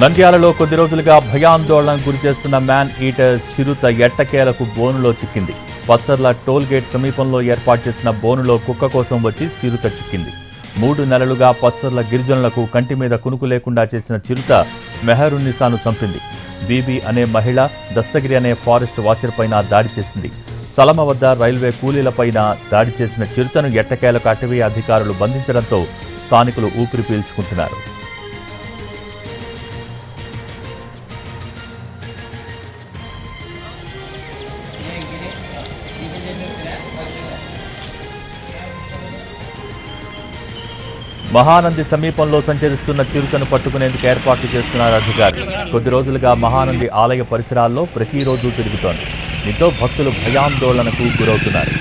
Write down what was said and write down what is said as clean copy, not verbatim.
నంద్యాలలో కొద్ది రోజులుగా భయాందోళనకు గురిచేస్తున్న మ్యాన్ ఈటర్ చిరుత ఎట్టకేలకు బోనులో చిక్కింది. పచ్చర్ల టోల్ గేట్ సమీపంలో ఏర్పాటు చేసిన బోనులో కుక్క కోసం వచ్చి చిరుత చిక్కింది. 3 నెలలుగా పచ్చర్ల గిరిజనులకు కంటి మీద కునుకు లేకుండా చేసిన చిరుత మెహరున్నిసాను చంపింది. బీబీ అనే మహిళ దస్తగిరి అనే ఫారెస్ట్ వాచర్ పైన దాడి చేసింది. చలమ వద్ద రైల్వే కూలీలపైన దాడి చేసిన చిరుతను ఎట్టకేలకు అటవీ అధికారులు బంధించడంతో స్థానికులు ఊపిరి పీల్చుకుంటున్నారు. మహానంది సమీపంలో సంచరిస్తున్న చిరుతను పట్టుకునేందుకు ఏర్పాట్లు చేస్తున్నారు అధికారులు. కొద్ది రోజులుగా మహానంది ఆలయ పరిసరాల్లో ప్రతిరోజు తిరుగుతోంది. దీంతో భక్తులు భయాందోళనకు గురవుతున్నారు.